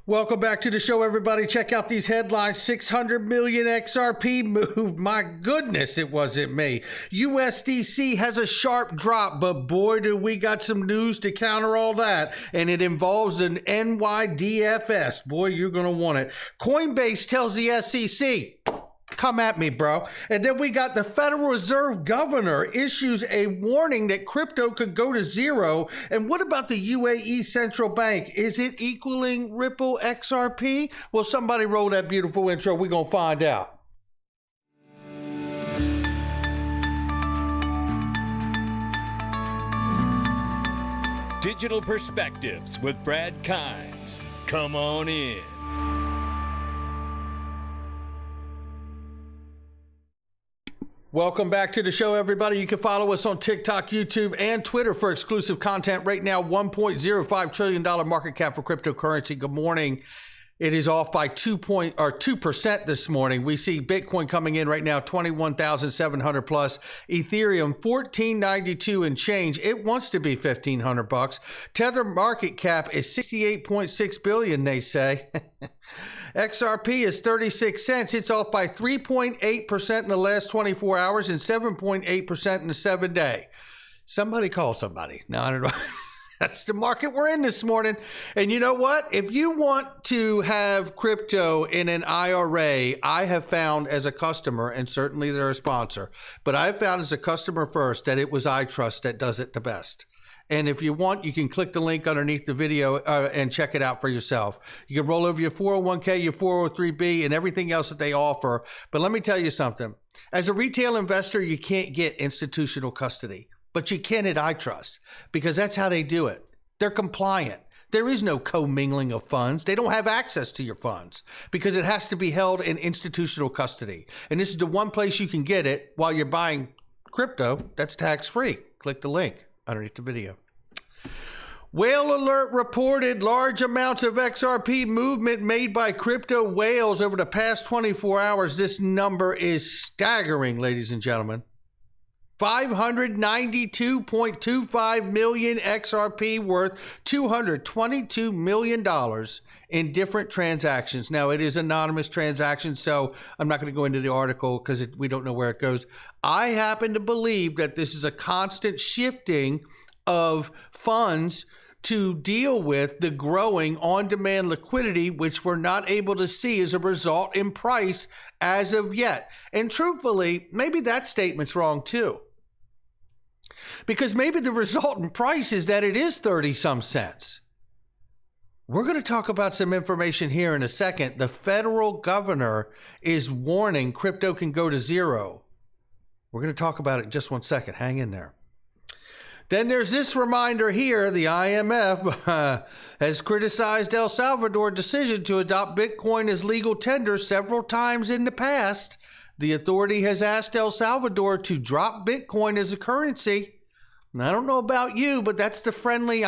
Welcome back to the show, everybody. Check out these headlines. 600 million XRP moved. My goodness, it wasn't me. USDC has a sharp drop, but boy, do we got some news to counter all that. And it involves an NYDFS. Boy, you're going to want it. Coinbase tells the SEC, come at me, bro. And then we got the Federal Reserve governor issues a warning that crypto could go to zero. And what about the UAE central bank? Is it equaling Ripple XRP? Well, somebody roll that beautiful intro. We're going to find out. Digital Perspectives with Brad Kimes. Come on in. Welcome back to the show, everybody. You can follow us on TikTok, YouTube, and Twitter for exclusive content. Right now, $1.05 trillion market cap for cryptocurrency. Good morning. It is off by 2% this morning. We see Bitcoin coming in right now, 21,700 plus. Ethereum, 1492 and change. It wants to be $1,500. Tether market cap is 68.6 billion, they say. XRP is 36 cents. It's off by 3.8% in the last 24 hours and 7.8% in the 7-day. Somebody call somebody. No, I don't know. That's the market we're in this morning. And you know what? If you want to have crypto in an IRA, I have found as a customer, and certainly they're a sponsor, but I've found as a customer first that it was iTrust that does it the best. And if you want, you can click the link underneath the video and check it out for yourself. You can roll over your 401k, your 403b, and everything else that they offer. But let me tell you something. As a retail investor, you can't get institutional custody, but you can at iTrust because that's how they do it. They're compliant. There is no commingling of funds. They don't have access to your funds because it has to be held in institutional custody. And this is the one place you can get it while you're buying crypto that's tax-free. Click the link underneath the video. Whale Alert reported large amounts of XRP movement made by crypto whales over the past 24 hours. This number is staggering, ladies and gentlemen. 592.25 million XRP worth $222 million in different transactions. Now, it is anonymous transactions, so I'm not going to go into the article because we don't know where it goes. I happen to believe that this is a constant shifting of funds to deal with the growing on-demand liquidity, which we're not able to see as a result in price as of yet. And truthfully, maybe that statement's wrong too. Because maybe the result in price is that it is 30-some cents. We're going to talk about some information here in a second. The federal governor is warning crypto can go to zero. We're going to talk about it in just 1 second. Hang in there. Then there's this reminder here. The IMF has criticized El Salvador's decision to adopt Bitcoin as legal tender several times in the past. The authority has asked El Salvador to drop Bitcoin as a currency. And I don't know about you, but that's the friendly.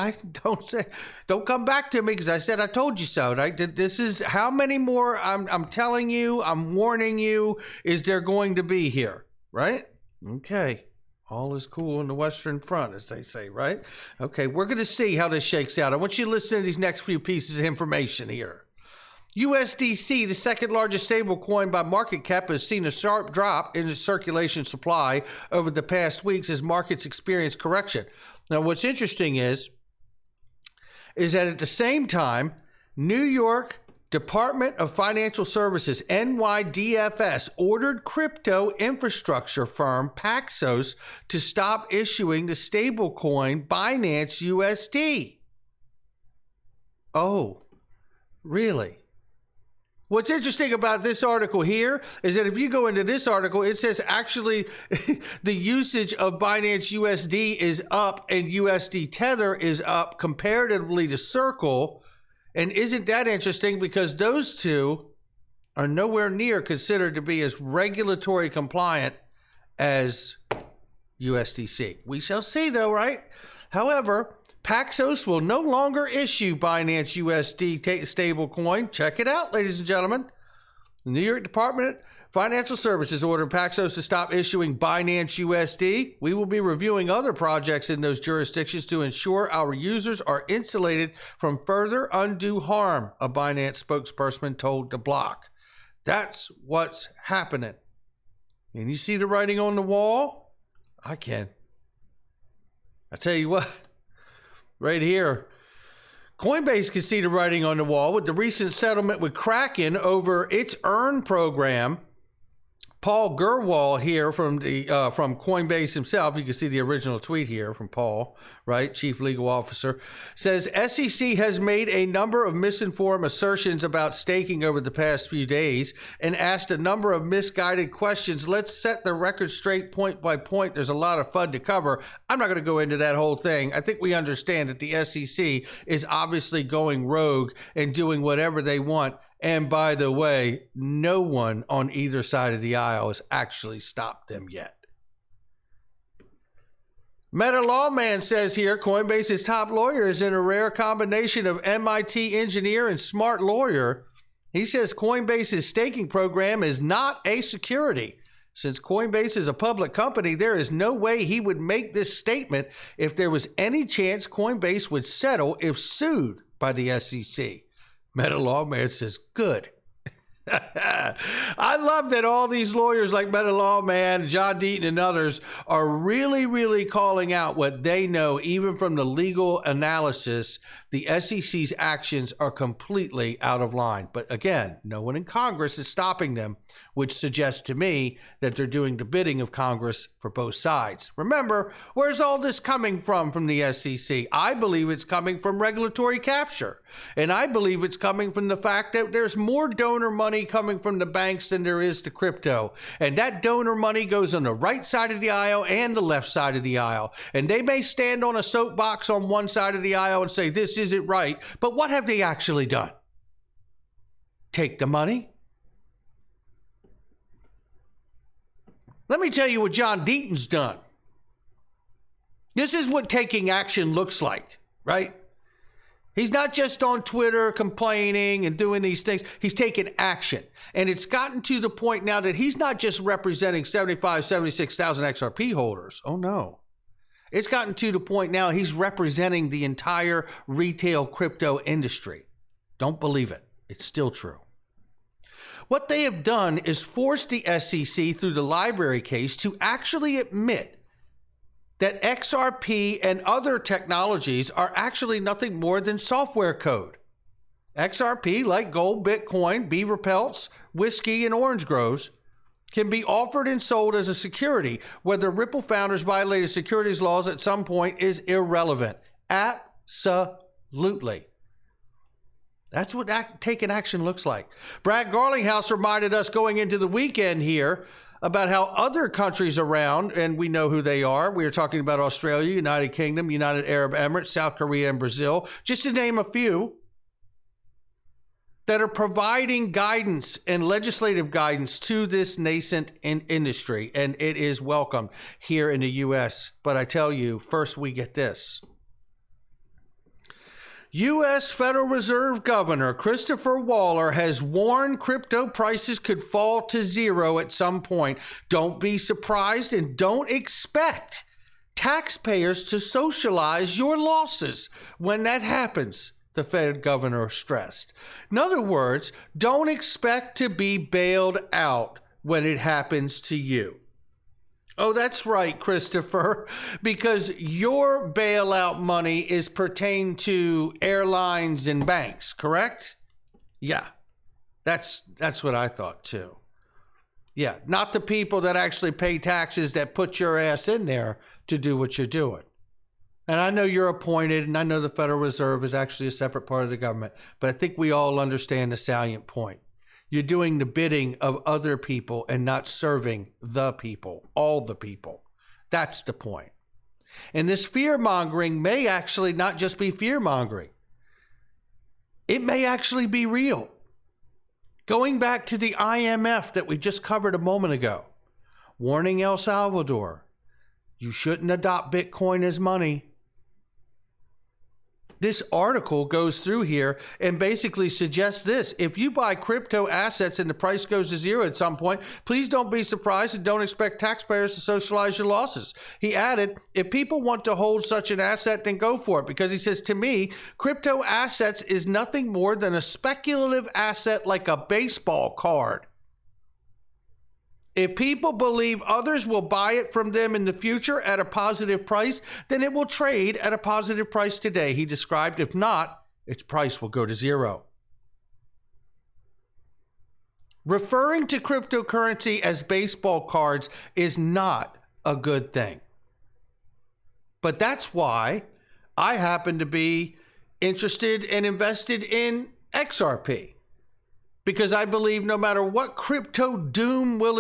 Don't come back to me because I said I told you so. Right? This is how many more I'm telling you, I'm warning you, is there going to be here, right? Okay. All is cool on the Western Front, as they say, right? Okay, we're going to see how this shakes out. I want you to listen to these next few pieces of information here. USDC, the second largest stable coin by market cap, has seen a sharp drop in its circulation supply over the past weeks as markets experience correction. Now, what's interesting is that at the same time, New York Department of Financial Services, NYDFS, ordered crypto infrastructure firm Paxos to stop issuing the stablecoin Binance USD. Oh, really? What's interesting about this article here is that if you go into this article, it says actually the usage of Binance USD is up and USD Tether is up comparatively to Circle. And isn't that interesting? Because those two are nowhere near considered to be as regulatory compliant as USDC. We shall see though, right? However, Paxos will no longer issue Binance USD stablecoin. Check it out, ladies and gentlemen. The New York Department Financial Services ordered Paxos to stop issuing Binance USD. We will be reviewing other projects in those jurisdictions to ensure our users are insulated from further undue harm, a Binance spokesperson told The Block. That's what's happening. And you see the writing on the wall? I can. I tell you what, right here, Coinbase can see the writing on the wall with the recent settlement with Kraken over its Earn program. Paul Gerwal here from Coinbase himself, you can see the original tweet here from Paul, right? Chief Legal Officer, says SEC has made a number of misinformed assertions about staking over the past few days and asked a number of misguided questions. Let's set the record straight point by point. There's a lot of FUD to cover. I'm not going to go into that whole thing. I think we understand that the SEC is obviously going rogue and doing whatever they want. And by the way, no one on either side of the aisle has actually stopped them yet. Meta Lawman says here, Coinbase's top lawyer is in a rare combination of MIT engineer and smart lawyer. He says Coinbase's staking program is not a security. Since Coinbase is a public company, there is no way he would make this statement if there was any chance Coinbase would settle if sued by the SEC. Meta Lawman says, good. I love that all these lawyers like Meta Lawman, John Deaton, and others are really, really calling out what they know, even from the legal analysis. The SEC's actions are completely out of line. But again, no one in Congress is stopping them, which suggests to me that they're doing the bidding of Congress for both sides. Remember, where's all this coming from the SEC? I believe it's coming from regulatory capture. And I believe it's coming from the fact that there's more donor money coming from the banks than there is to crypto. And that donor money goes on the right side of the aisle and the left side of the aisle. And they may stand on a soapbox on one side of the aisle and say, this isn't right. But what have they actually done? Take the money? Let me tell you what John Deaton's done. This is what taking action looks like, right? He's not just on Twitter complaining and doing these things. He's taking action. And it's gotten to the point now that he's not just representing 76,000 XRP holders. Oh, no. It's gotten to the point now he's representing the entire retail crypto industry. Don't believe it. It's still true. What they have done is force the SEC through the library case to actually admit that XRP and other technologies are actually nothing more than software code. XRP, like gold, Bitcoin, beaver pelts, whiskey, and orange groves, can be offered and sold as a security. Whether Ripple founders violated securities laws at some point is irrelevant. Absolutely. That's what taking action looks like. Brad Garlinghouse reminded us going into the weekend here about how other countries around, and we know who they are. We are talking about Australia, United Kingdom, United Arab Emirates, South Korea, and Brazil, just to name a few, that are providing guidance and legislative guidance to this nascent industry. And it is welcome here in the U.S. But I tell you, first we get this. U.S. Federal Reserve Governor Christopher Waller has warned crypto prices could fall to zero at some point. Don't be surprised and don't expect taxpayers to socialize your losses when that happens, the Fed governor stressed. In other words, don't expect to be bailed out when it happens to you. Oh, that's right, Christopher, because your bailout money is pertained to airlines and banks, correct? Yeah, that's what I thought too. Yeah, not the people that actually pay taxes that put your ass in there to do what you're doing. And I know you're appointed, and I know the Federal Reserve is actually a separate part of the government, but I think we all understand the salient point. You're doing the bidding of other people and not serving the people, all the people. That's the point. And this fear-mongering may actually not just be fear-mongering. It may actually be real. Going back to the IMF that we just covered a moment ago, warning El Salvador, you shouldn't adopt Bitcoin as money. this article goes through here and basically suggests this. If you buy crypto assets and the price goes to zero at some point, please don't be surprised and don't expect taxpayers to socialize your losses. He added, if people want to hold such an asset, then go for it. Because he says, to me, crypto assets is nothing more than a speculative asset like a baseball card. If people believe others will buy it from them in the future at a positive price, then it will trade at a positive price today, he described. If not, its price will go to zero. Referring to cryptocurrency as baseball cards is not a good thing. But that's why I happen to be interested and invested in XRP. Because I believe no matter what crypto doom will,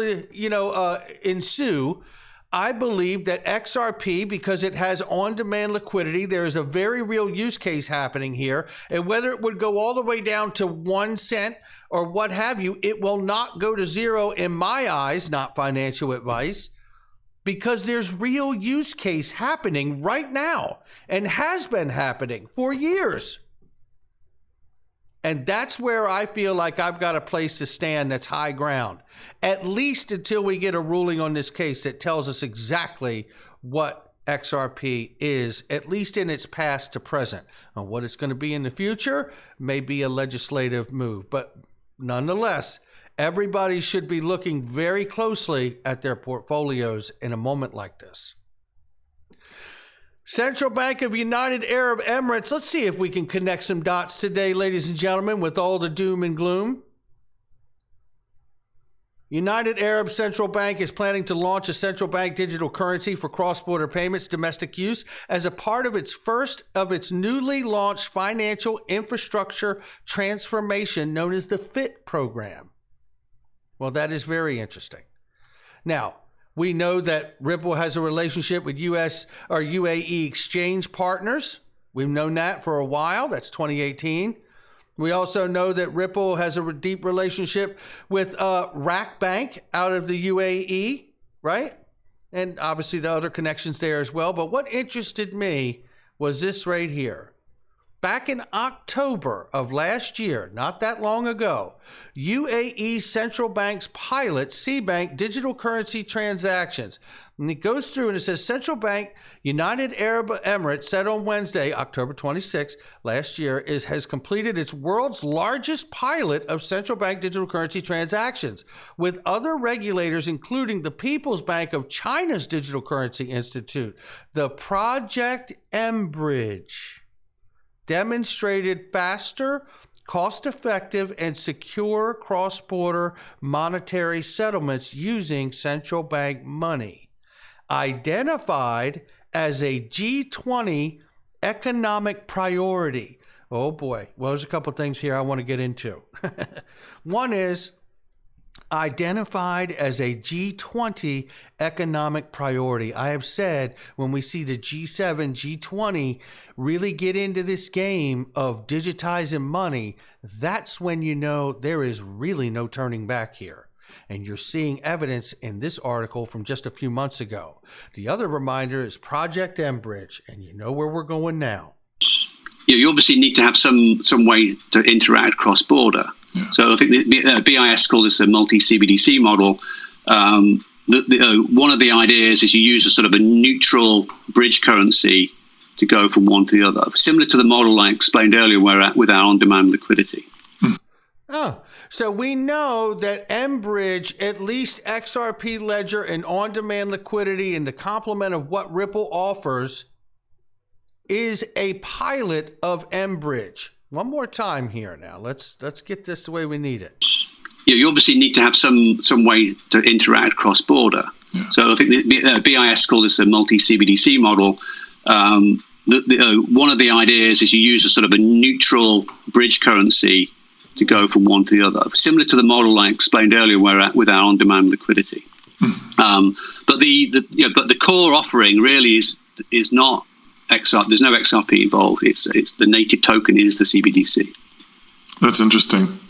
ensue, I believe that XRP, because it has on-demand liquidity, there is a very real use case happening here. And whether it would go all the way down to 1 cent or what have you, it will not go to zero in my eyes, not financial advice, because there's real use case happening right now and has been happening for years. And that's where I feel like I've got a place to stand that's high ground, at least until we get a ruling on this case that tells us exactly what XRP is, at least in its past to present. And what it's going to be in the future may be a legislative move. But nonetheless, everybody should be looking very closely at their portfolios in a moment like this. Central Bank of United Arab Emirates. Let's see if we can connect some dots today, ladies and gentlemen, with all the doom and gloom. United Arab Central Bank is planning to launch a central bank digital currency for cross-border payments, domestic use, as a part of its first of its newly launched financial infrastructure transformation known as the FIT program. Well, that is very interesting. Now, we know that Ripple has a relationship with US or UAE exchange partners. We've known that for a while. That's 2018. We also know that Ripple has a deep relationship with Rack Bank out of the UAE, right? And obviously the other connections there as well. But what interested me was this right here. Back in October of last year, not that long ago, UAE Central Bank's pilot CBank digital currency transactions. And it goes through and it says Central Bank United Arab Emirates said on Wednesday, October 26, last year, has completed its world's largest pilot of central bank digital currency transactions with other regulators, including the People's Bank of China's Digital Currency Institute, the Project Enbridge. Demonstrated faster, cost-effective, and secure cross-border monetary settlements using central bank money. Identified as a G20 economic priority. Oh boy, well, there's a couple of things here I want to get into. One is identified as a G20 economic priority. I have said when we see the G7, G20 really get into this game of digitizing money, that's when you know there is really no turning back here. And you're seeing evidence in this article from just a few months ago. The other reminder is Project Enbridge, and you know where we're going now. You obviously need to have some way to interact cross-border. Yeah. So I think the BIS call this a multi-CBDC model. One of the ideas is you use a sort of a neutral bridge currency to go from one to the other, similar to the model I explained earlier with our on-demand liquidity. Oh, so we know that Enbridge, at least XRP Ledger and on-demand liquidity and the complement of what Ripple offers, is a pilot of Enbridge. One more time here now. Let's get this the way we need it. You obviously need to have some way to interact cross-border. Yeah. So I think the BIS call this a multi-CBDC model. One of the ideas is you use a sort of a neutral bridge currency to go from one to the other, similar to the model I explained earlier with our on-demand liquidity. But the core offering really is not XRP. There's no XRP involved. It's the native token is the CBDC. That's interesting.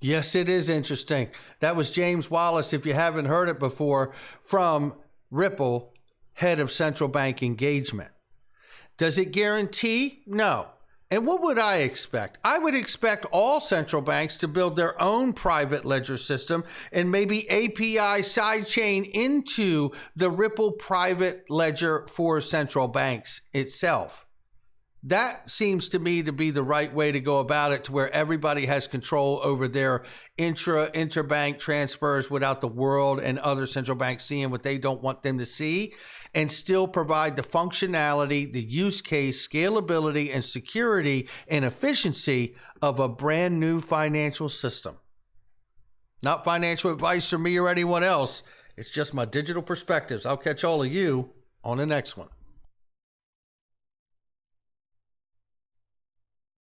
Yes, it is interesting. That was James Wallace, if you haven't heard it before, from Ripple, head of central bank engagement. Does it guarantee? No. And what would I expect? I would expect all central banks to build their own private ledger system and maybe API sidechain into the Ripple private ledger for central banks itself. That seems to me to be the right way to go about it, to where everybody has control over their interbank transfers without the world and other central banks seeing what they don't want them to see, and still provide the functionality, the use case, scalability, and security and efficiency of a brand new financial system. Not financial advice from me or anyone else. It's just my digital perspectives. I'll catch all of you on the next one.